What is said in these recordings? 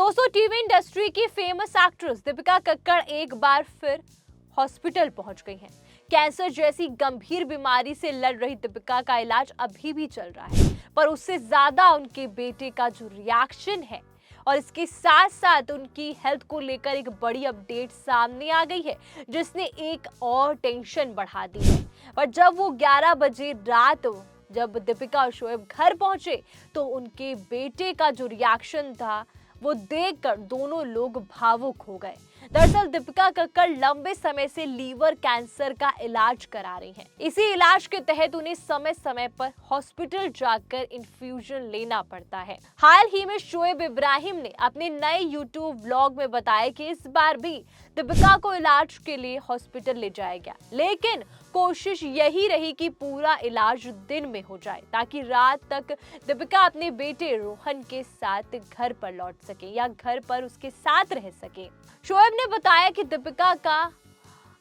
दोस्तों, TV industry की famous actress Deepika Kakkar एक बार फिर हॉस्पिटल पहुंच गई हैं। कैंसर जैसी गंभीर बीमारी से लड़ रही दीपिका का इलाज अभी भी चल रहा है, पर उससे ज्यादा उनके बेटे का जो रिएक्शन है और इसके साथ साथ उनकी हेल्थ को लेकर एक बड़ी अपडेट सामने आ गई है, जिसने एक और टेंशन बढ़ा दी है। पर जब वो 11 बजे रात जब दीपिका और शोएब घर पहुंचे तो उनके बेटे का जो रिएक्शन था वो देखकर दोनों लोग भावुक हो गए। दरअसल दीपिका कक्कड़ लंबे समय से लीवर कैंसर का इलाज करा रही हैं। इसी इलाज के तहत उन्हें समय समय पर हॉस्पिटल जाकर इन्फ्यूजन लेना पड़ता है। हाल ही में शोएब इब्राहिम ने अपने नए यूट्यूब व्लॉग में बताया कि इस बार भी दीपिका को इलाज के लिए हॉस्पिटल ले जाया गया, लेकिन कोशिश यही रही कि पूरा इलाज दिन में हो जाए ताकि रात तक दीपिका अपने बेटे रोहन के साथ घर पर लौट सके या घर पर उसके साथ रह सके। शोएब ने बताया कि दीपिका का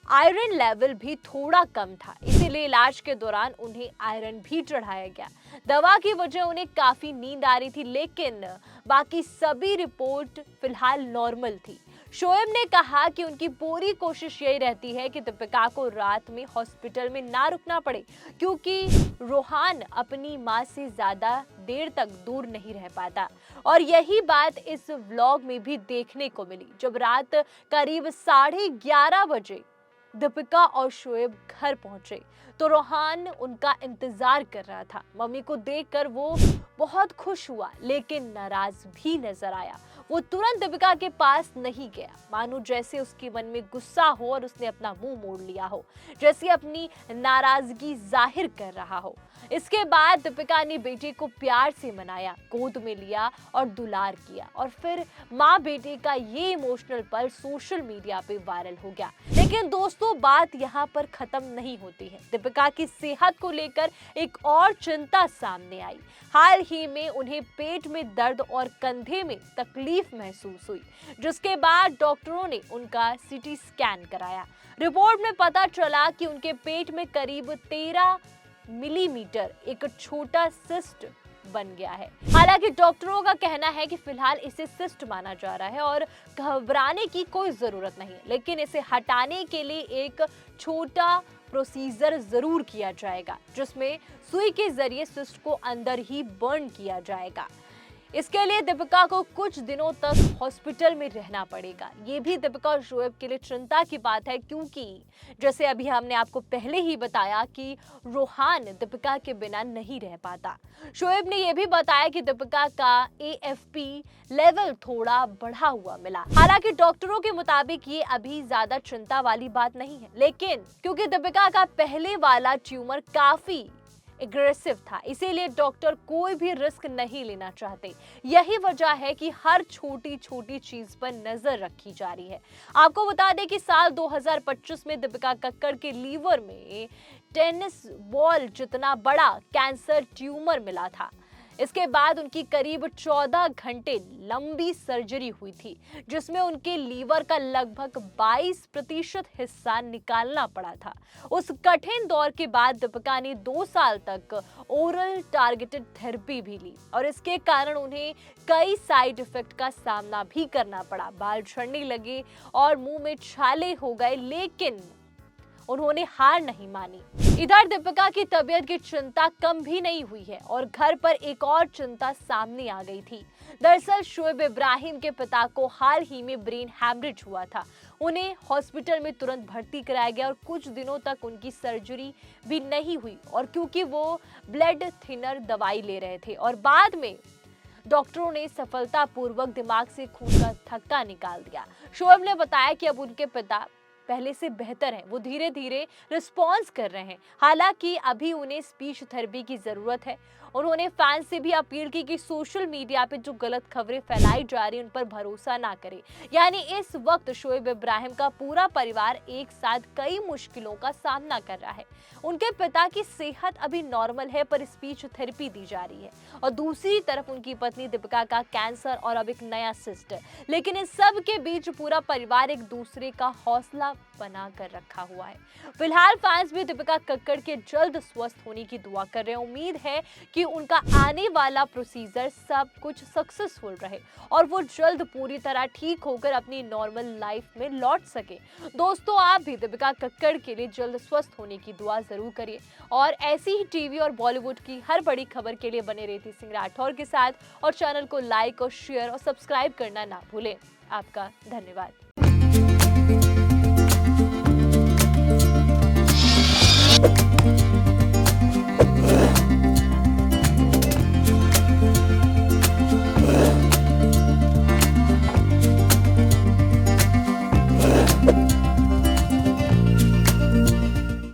आयरन लेवल भी थोड़ा कम था, इसीलिए इलाज के दौरान उन्हें आयरन भी चढ़ाया गया। दवा की वजह उन्हें काफी नींद आ रही थी, लेकिन बाकी सभी रिपोर्ट फिलहाल नॉर्मल थी। शोएब ने कहा कि उनकी पूरी कोशिश यही रहती है कि दीपिका को रात में हॉस्पिटल में ना रुकना पड़े, क्योंकि रोहान अपनी मां से ज्यादा देर तक दूर नहीं रह पाता। और यही बात इस व्लॉग में भी देखने को मिली, जब रात करीब 11:30 बजे दीपिका और शोएब घर पहुंचे तो रोहान उनका इंतजार कर रहा था। मम्मी को देखकर वो बहुत खुश हुआ, लेकिन नाराज भी नजर आया। वो तुरंत दीपिका के पास नहीं गया, मानो जैसे उसके मन में गुस्सा हो और उसने अपना मुंह मोड़ लिया हो, जैसे अपनी नाराजगी जाहिर कर रहा हो। इसके बाद दीपिका ने बेटे को प्यार से मनाया, गोद में लिया और दुलार किया, और फिर माँ बेटे का ये इमोशनल पल सोशल मीडिया पे वायरल हो गया। लेकिन दोस्तों, बात यहाँ पर खत्म नहीं होती है। दीपिका की सेहत को लेकर एक और चिंता सामने आई। हाल ही में उन्हें पेट में दर्द और कंधे में तकलीफ महसूस हुई, जिसके बाद डॉक्टरों ने उनका सीटी स्कैन कराया। रिपोर्ट में पता चला कि उनके पेट में करीब 13 मिलीमीटर एक छोटा सिस्ट बन गया है। हालांकि डॉक्टरों का कहना है कि फिलहाल इसे सिस्ट माना जा रहा है और घबराने की कोई जरूरत नहीं है, लेकिन इसे हटाने के लिए एक छोटा प्रोसीजर जरूर किया जाएगा, जिसमें सुई के जरिए सिस्ट को अंदर ही बर्न किया जाएगा। इसके लिए दीपिका को कुछ दिनों तक हॉस्पिटल में रहना पड़ेगा। ये भी दीपिका और शोएब के लिए चिंता की बात है, क्योंकि जैसे अभी हमने आपको पहले ही बताया कि रोहान दीपिका के बिना नहीं रह पाता। शोएब ने यह भी बताया कि दीपिका का AFP लेवल थोड़ा बढ़ा हुआ मिला। हालांकि डॉक्टरों के मुताबिक ये अभी ज्यादा चिंता वाली बात नहीं है, लेकिन क्योंकि दीपिका का पहले वाला ट्यूमर काफी एग्रेसिव था, इसीलिए डॉक्टर कोई भी रिस्क नहीं लेना चाहते। यही वजह है कि हर छोटी छोटी चीज पर नजर रखी जा रही है। आपको बता दें कि साल 2025 में दीपिका कक्कड़ के लीवर में टेनिस बॉल जितना बड़ा कैंसर ट्यूमर मिला था। इसके बाद उनकी करीब 14 घंटे लंबी सर्जरी हुई थी, जिसमें उनके लीवर का लगभग 22% हिस्सा निकालना पड़ा था। उस कठिन दौर के बाद दीपिका ने 2 साल तक ओरल टारगेटेड थेरेपी भी ली, और इसके कारण उन्हें कई साइड इफेक्ट का सामना भी करना पड़ा। बाल झड़ने लगे और मुंह में छाले हो गए, लेकिन उन्होंने हार नहीं मानी। इधर दीपिका की तबीयत की चिंता कम भी नहीं हुई है और घर पर एक और चिंता सामने आ गई थी। दरअसल शोएब इब्राहिम के पिता को हाल ही में ब्रेन हैमरेज हुआ था। उन्हें हॉस्पिटल में तुरंत भर्ती कराया गया और कुछ दिनों तक उनकी सर्जरी भी नहीं हुई, और क्योंकि वो ब्लड थिनर दवाई ले रहे थे, और बाद में डॉक्टरों ने सफलतापूर्वक दिमाग से खून का थक्का निकाल दिया। शोएब ने बताया कि अब उनके पिता पहले से बेहतर हैं, वो धीरे धीरे रिस्पॉन्स कर रहे हैं। हालांकि अभी उन्हें स्पीच थेरेपी की जरूरत है। उन्होंने फैंस से भी अपील की कि सोशल मीडिया पे जो गलत खबरें फैलाई जा रही हैं उन पर भरोसा ना करें। यानी इस वक्त शोएब इब्राहिम का पूरा परिवार एक साथ कई मुश्किलों का सामना कर रहा है। उनके पिता की सेहत अभी नॉर्मल है, पर स्पीच थेरेपी दी जा रही है, और दूसरी तरफ उनकी पत्नी दीपिका का कैंसर और अब एक नया सिस्ट। लेकिन इस सब के बीच पूरा परिवार एक दूसरे का हौसला बना कर रखा हुआ है। फिलहाल फैंस भी दीपिका कक्कड़ के जल्द स्वस्थ होने की दुआ कर रहे हैं। उम्मीद है कि उनका आने वाला प्रोसीजर सब कुछ सक्सेसफुल रहे और वो जल्द पूरी तरह ठीक होकर अपनी नॉर्मल लाइफ में लौट सके। दोस्तों, आप भी दीपिका कक्कड़ के लिए जल्द स्वस्थ होने की दुआ जरूर करिए और ऐसी ही टीवी और बॉलीवुड की हर बड़ी खबर के लिए बने रहती सिंह राठौर के साथ और चैनल को लाइक और शेयर और सब्सक्राइब करना ना भूलें। आपका धन्यवाद।